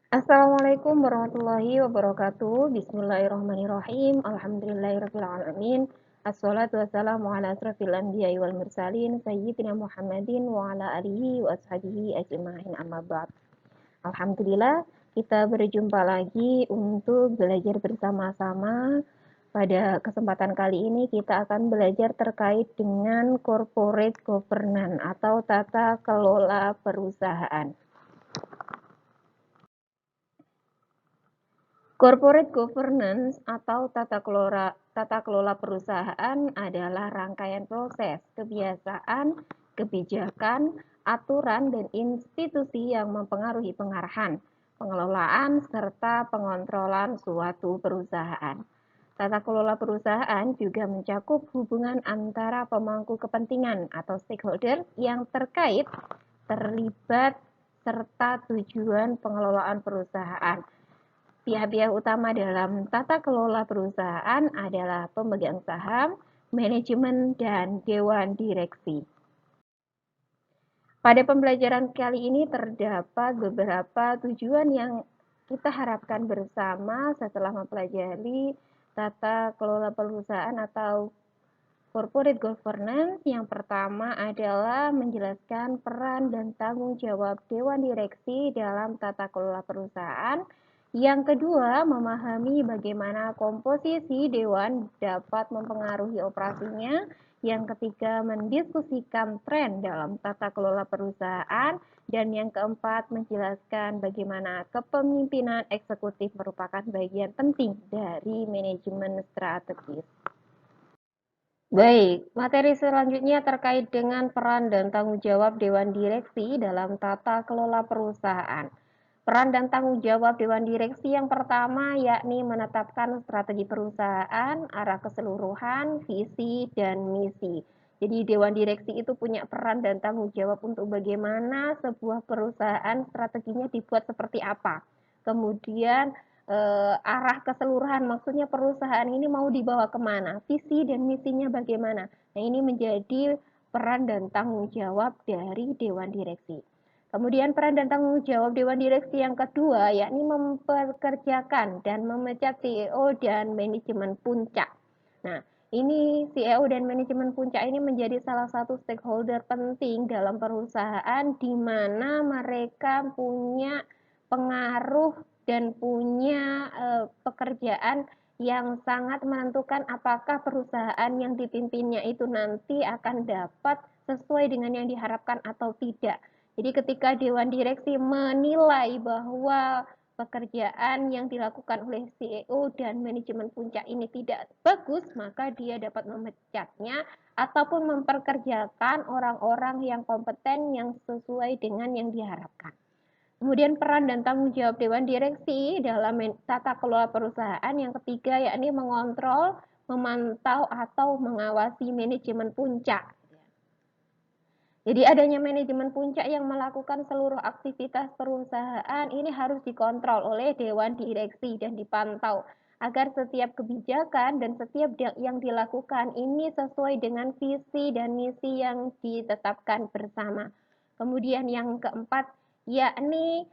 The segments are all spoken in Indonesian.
Assalamualaikum warahmatullahi wabarakatuh. Bismillahirrahmanirrahim. Alhamdulillahirrahmanirrahim. Assalatu wassalamu ala asrafil anbiya'i wal mursalin sayyidina Muhammadin wa ala alihi wa ashabihi ajma'in amma ba'd. Alhamdulillah kita berjumpa lagi untuk belajar bersama-sama. Pada kesempatan kali ini kita akan belajar terkait dengan corporate governance atau tata kelola perusahaan. Corporate governance atau tata kelola perusahaan adalah rangkaian proses, kebiasaan, kebijakan, aturan, dan institusi yang mempengaruhi pengarahan, pengelolaan, serta pengontrolan suatu perusahaan. Tata kelola perusahaan juga mencakup hubungan antara pemangku kepentingan atau stakeholder yang terlibat, serta tujuan pengelolaan perusahaan. Pihak-pihak utama dalam tata kelola perusahaan adalah pemegang saham, manajemen, dan dewan direksi. Pada pembelajaran kali ini terdapat beberapa tujuan yang kita harapkan bersama setelah mempelajari tata kelola perusahaan atau corporate governance. Yang pertama adalah menjelaskan peran dan tanggung jawab dewan direksi dalam tata kelola perusahaan. Yang kedua, memahami bagaimana komposisi dewan dapat mempengaruhi operasinya. Yang ketiga, mendiskusikan tren dalam tata kelola perusahaan. Dan yang keempat, menjelaskan bagaimana kepemimpinan eksekutif merupakan bagian penting dari manajemen strategis. Baik, materi selanjutnya terkait dengan peran dan tanggung jawab Dewan Direksi dalam tata kelola perusahaan. Peran dan tanggung jawab Dewan Direksi yang pertama yakni menetapkan strategi perusahaan, arah keseluruhan, visi, dan misi. Jadi Dewan Direksi itu punya peran dan tanggung jawab untuk bagaimana sebuah perusahaan strateginya dibuat seperti apa. Kemudian arah keseluruhan, maksudnya perusahaan ini mau dibawa kemana, visi dan misinya bagaimana. Nah, ini menjadi peran dan tanggung jawab dari Dewan Direksi. Kemudian peran dan tanggung jawab Dewan Direksi yang kedua, yakni mempekerjakan dan memecat CEO dan manajemen puncak. Nah, ini CEO dan manajemen puncak ini menjadi salah satu stakeholder penting dalam perusahaan di mana mereka punya pengaruh dan punya pekerjaan yang sangat menentukan apakah perusahaan yang dipimpinnya itu nanti akan dapat sesuai dengan yang diharapkan atau tidak. Jadi ketika Dewan Direksi menilai bahwa pekerjaan yang dilakukan oleh CEO dan manajemen puncak ini tidak bagus, maka dia dapat memecatnya ataupun memperkerjakan orang-orang yang kompeten yang sesuai dengan yang diharapkan. Kemudian peran dan tanggung jawab Dewan Direksi dalam tata kelola perusahaan yang ketiga yakni mengontrol, memantau atau mengawasi manajemen puncak. Jadi adanya manajemen puncak yang melakukan seluruh aktivitas perusahaan ini harus dikontrol oleh Dewan Direksi dan dipantau agar setiap kebijakan dan setiap yang dilakukan ini sesuai dengan visi dan misi yang ditetapkan bersama. Kemudian yang keempat yakni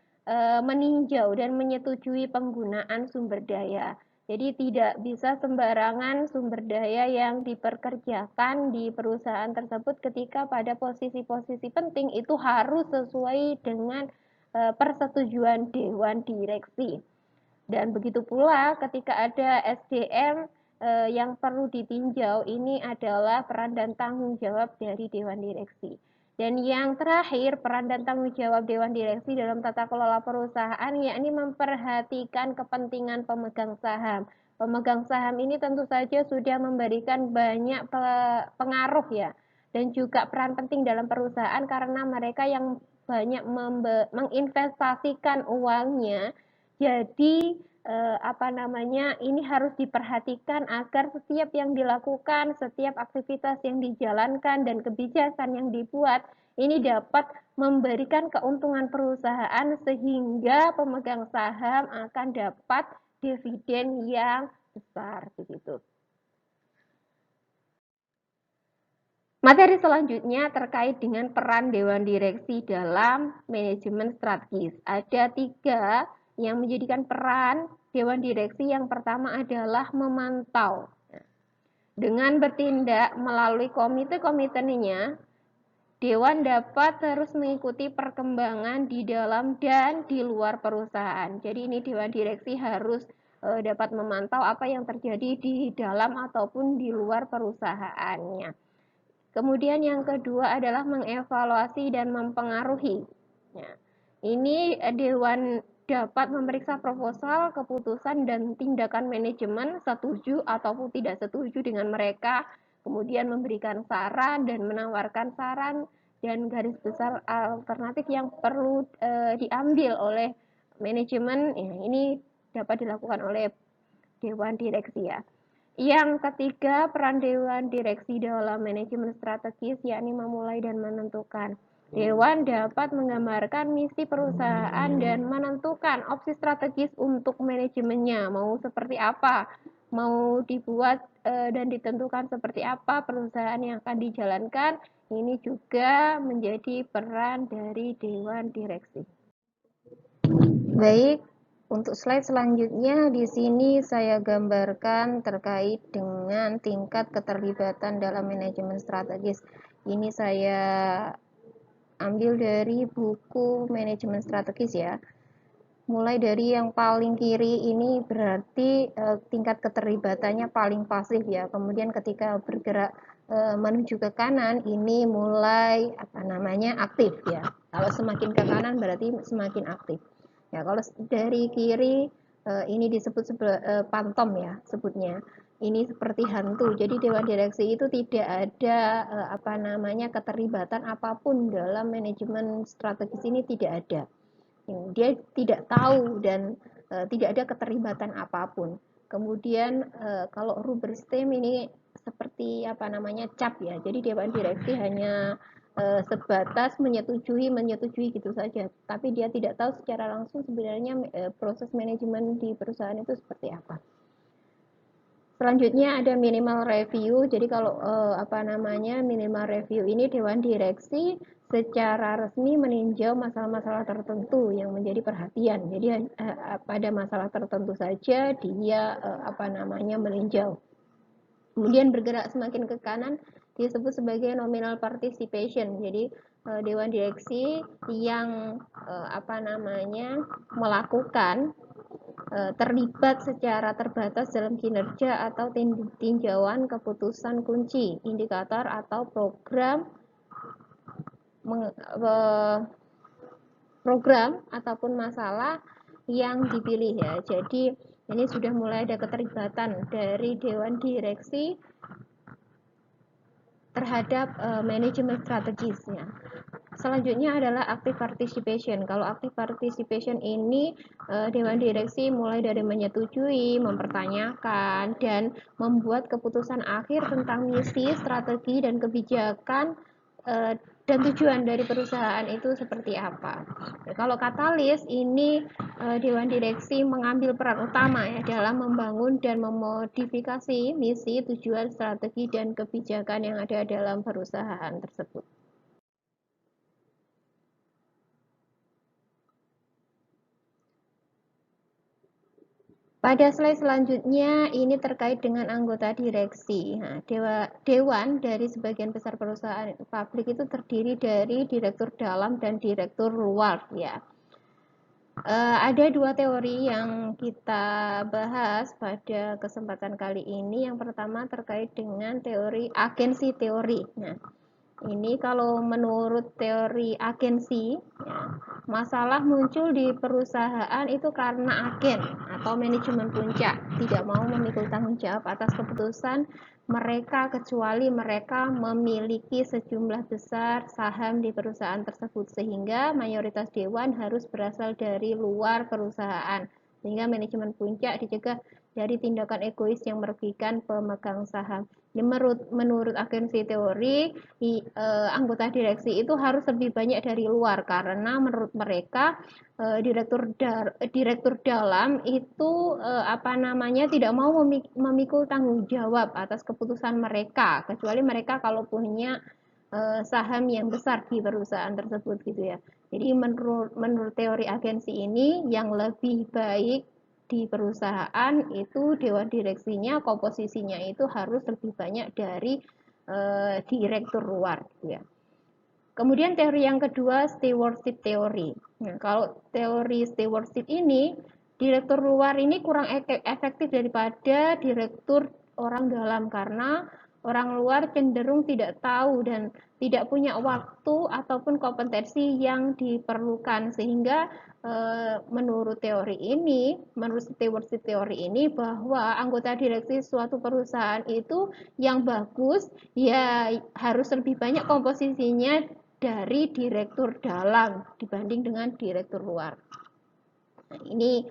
meninjau dan menyetujui penggunaan sumber daya. Jadi tidak bisa sembarangan sumber daya yang diperkerjakan di perusahaan tersebut ketika pada posisi-posisi penting itu harus sesuai dengan persetujuan Dewan Direksi. Dan begitu pula ketika ada SDM yang perlu ditinjau, ini adalah peran dan tanggung jawab dari Dewan Direksi. Dan yang terakhir, peran dan tanggung jawab Dewan Direksi dalam tata kelola perusahaan yakni memperhatikan kepentingan pemegang saham. Pemegang saham ini tentu saja sudah memberikan banyak pengaruh ya, dan juga peran penting dalam perusahaan karena mereka yang banyak menginvestasikan uangnya. Jadi ini harus diperhatikan agar setiap yang dilakukan, setiap aktivitas yang dijalankan dan kebijakan yang dibuat ini dapat memberikan keuntungan perusahaan sehingga pemegang saham akan dapat dividen yang besar begitu. Materi selanjutnya terkait dengan peran Dewan Direksi dalam manajemen strategis. Ada 3 yang menjadikan peran Dewan Direksi yang pertama adalah memantau. Dengan bertindak melalui komite-komitenya, Dewan dapat terus mengikuti perkembangan di dalam dan di luar perusahaan. Jadi ini Dewan Direksi harus dapat memantau apa yang terjadi di dalam ataupun di luar perusahaannya. Kemudian yang kedua adalah mengevaluasi dan mempengaruhi. Ya. Ini Dewan dapat memeriksa proposal, keputusan, dan tindakan manajemen setuju ataupun tidak setuju dengan mereka, kemudian memberikan saran dan menawarkan saran dan garis besar alternatif yang perlu diambil oleh manajemen. Ya, ini dapat dilakukan oleh Dewan Direksi ya. Yang ketiga, peran Dewan Direksi dalam manajemen strategis, yakni memulai dan menentukan. Dewan dapat menggambarkan misi perusahaan dan menentukan opsi strategis untuk manajemennya, mau seperti apa, mau dibuat dan ditentukan seperti apa perusahaan yang akan dijalankan. Ini juga menjadi peran dari Dewan Direksi. Baik, untuk slide selanjutnya di sini saya gambarkan terkait dengan tingkat keterlibatan dalam manajemen strategis. Ini saya ambil dari buku manajemen strategis ya. Mulai dari yang paling kiri ini berarti tingkat keterlibatannya paling pasif ya. Kemudian ketika bergerak menuju ke kanan ini mulai aktif ya. Kalau semakin ke kanan berarti semakin aktif. Ya, kalau dari kiri ini disebut pantom ya sebutnya. Ini seperti hantu. Jadi Dewan Direksi itu tidak ada keterlibatan apapun dalam manajemen strategis ini, tidak ada. Dia tidak tahu dan tidak ada keterlibatan apapun. Kemudian kalau Rubberstam ini seperti cap ya. Jadi Dewan Direksi hanya sebatas menyetujui gitu saja. Tapi dia tidak tahu secara langsung sebenarnya proses manajemen di perusahaan itu seperti apa. Selanjutnya ada minimal review. Jadi kalau minimal review ini Dewan Direksi secara resmi meninjau masalah-masalah tertentu yang menjadi perhatian. Jadi pada masalah tertentu saja dia meninjau. Kemudian bergerak semakin ke kanan disebut sebagai nominal participation. Jadi Dewan Direksi yang melakukan terlibat secara terbatas dalam kinerja atau tinjauan keputusan kunci, indikator atau program ataupun masalah yang dipilih ya. Jadi ini sudah mulai ada keterlibatan dari Dewan Direksi terhadap manajemen strategisnya. Selanjutnya adalah active participation. Kalau active participation ini Dewan Direksi mulai dari menyetujui, mempertanyakan, dan membuat keputusan akhir tentang misi, strategi, dan kebijakan dan tujuan dari perusahaan itu seperti apa. Kalau katalis ini Dewan Direksi mengambil peran utama ya dalam membangun dan memodifikasi misi, tujuan, strategi, dan kebijakan yang ada dalam perusahaan tersebut. Pada slide selanjutnya ini terkait dengan anggota direksi. Nah, Dewan dari sebagian besar perusahaan publik itu terdiri dari direktur dalam dan direktur luar ya. Ada dua teori yang kita bahas pada kesempatan kali ini. Yang pertama terkait dengan teori agensi teori. Nah, ini kalau menurut teori agensi, ya, masalah muncul di perusahaan itu karena agen atau manajemen puncak tidak mau memikul tanggung jawab atas keputusan mereka kecuali mereka memiliki sejumlah besar saham di perusahaan tersebut sehingga mayoritas dewan harus berasal dari luar perusahaan sehingga manajemen puncak dicegah dari tindakan egois yang merugikan pemegang saham. Menurut agensi teori, anggota direksi itu harus lebih banyak dari luar karena menurut mereka direktur dalam itu tidak mau memikul tanggung jawab atas keputusan mereka kecuali mereka kalau punya saham yang besar di perusahaan tersebut gitu ya. Jadi menurut teori agensi ini yang lebih baik di perusahaan itu dewan direksinya komposisinya itu harus lebih banyak dari direktur luar gitu ya. Kemudian teori yang kedua stewardship teori. Nah, kalau teori stewardship ini direktur luar ini kurang efektif daripada direktur orang dalam karena orang luar cenderung tidak tahu dan tidak punya waktu ataupun kompetensi yang diperlukan sehingga menurut teori ini, menurut stewardship teori ini bahwa anggota direksi suatu perusahaan itu yang bagus ya harus lebih banyak komposisinya dari direktur dalam dibanding dengan direktur luar. Nah, ini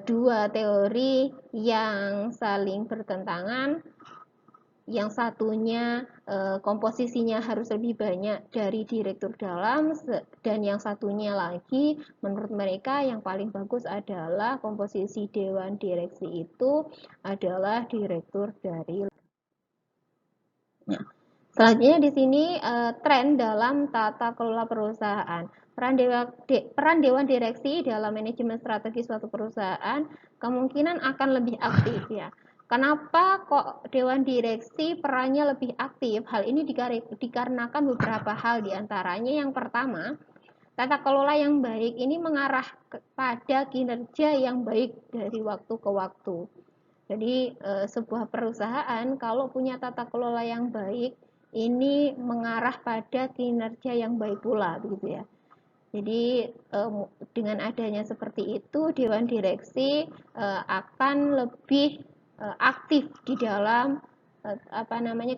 dua teori yang saling bertentangan. Yang satunya komposisinya harus lebih banyak dari direktur dalam dan yang satunya lagi menurut mereka yang paling bagus adalah komposisi dewan direksi itu adalah direktur dari. Nah, selanjutnya di sini tren dalam tata kelola perusahaan. Peran dewan direksi dalam manajemen strategi suatu perusahaan kemungkinan akan lebih aktif ya. Kenapa kok dewan direksi perannya lebih aktif? Hal ini dikarenakan beberapa hal diantaranya. Yang pertama, tata kelola yang baik ini mengarah kepada kinerja yang baik dari waktu ke waktu. Jadi sebuah perusahaan kalau punya tata kelola yang baik ini mengarah pada kinerja yang baik pula begitu ya. Jadi dengan adanya seperti itu dewan direksi akan lebih aktif di dalam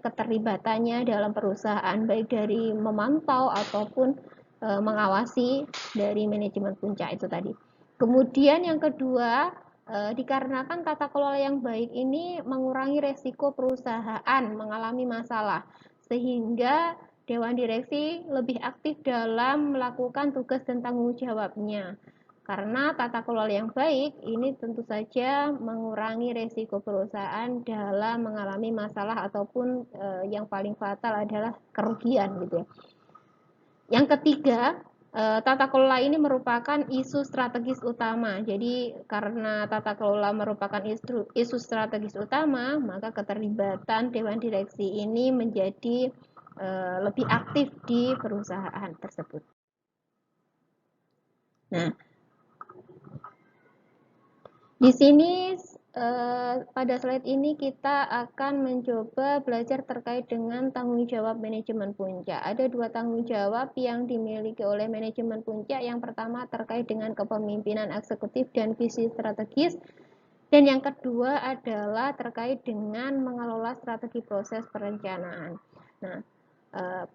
keterlibatannya dalam perusahaan baik dari memantau ataupun mengawasi dari manajemen puncak itu tadi. Kemudian yang kedua dikarenakan tata kelola yang baik ini mengurangi resiko perusahaan mengalami masalah sehingga dewan direksi lebih aktif dalam melakukan tugas dan tanggung jawabnya. Karena tata kelola yang baik ini tentu saja mengurangi resiko perusahaan dalam mengalami masalah ataupun yang paling fatal adalah kerugian gitu ya. Yang ketiga, tata kelola ini merupakan isu strategis utama. Jadi karena tata kelola merupakan isu strategis utama, maka keterlibatan dewan direksi ini menjadi lebih aktif di perusahaan tersebut. Nah, di sini pada slide ini kita akan mencoba belajar terkait dengan tanggung jawab manajemen puncak. Ada dua tanggung jawab yang dimiliki oleh manajemen puncak. Yang pertama terkait dengan kepemimpinan eksekutif dan visi strategis. Dan yang kedua adalah terkait dengan mengelola strategi proses perencanaan. Nah,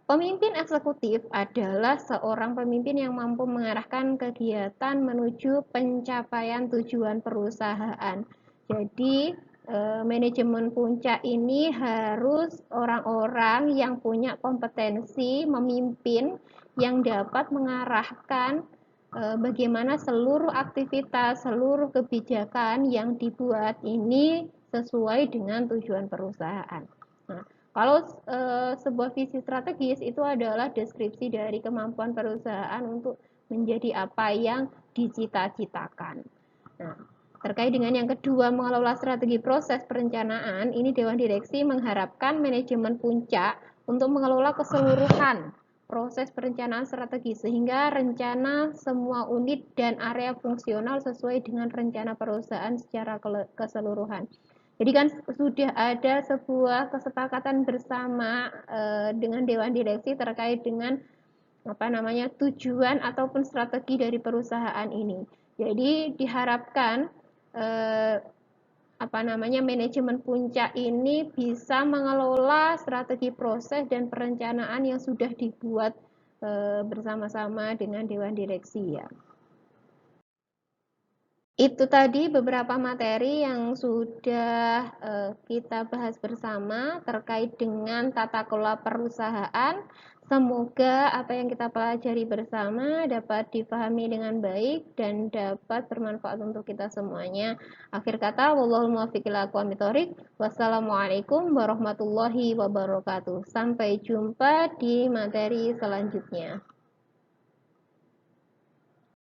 pemimpin eksekutif adalah seorang pemimpin yang mampu mengarahkan kegiatan menuju pencapaian tujuan perusahaan. Jadi, manajemen puncak ini harus orang-orang yang punya kompetensi memimpin yang dapat mengarahkan bagaimana seluruh aktivitas, seluruh kebijakan yang dibuat ini sesuai dengan tujuan perusahaan. Nah, kalau sebuah visi strategis itu adalah deskripsi dari kemampuan perusahaan untuk menjadi apa yang dicita-citakan. Nah, terkait dengan yang kedua, mengelola strategi proses perencanaan, ini Dewan Direksi mengharapkan manajemen puncak untuk mengelola keseluruhan proses perencanaan strategi sehingga rencana semua unit dan area fungsional sesuai dengan rencana perusahaan secara keseluruhan. Jadi kan sudah ada sebuah kesepakatan bersama dengan Dewan Direksi terkait dengan tujuan ataupun strategi dari perusahaan ini. Jadi diharapkan manajemen puncak ini bisa mengelola strategi proses dan perencanaan yang sudah dibuat bersama-sama dengan Dewan Direksi ya. Itu tadi beberapa materi yang sudah kita bahas bersama terkait dengan tata kelola perusahaan. Semoga apa yang kita pelajari bersama dapat dipahami dengan baik dan dapat bermanfaat untuk kita semuanya. Akhir kata, wallahul muwaffiq ila aqwamit thoriq. Wassalamualaikum warahmatullahi wabarakatuh. Sampai jumpa di materi selanjutnya.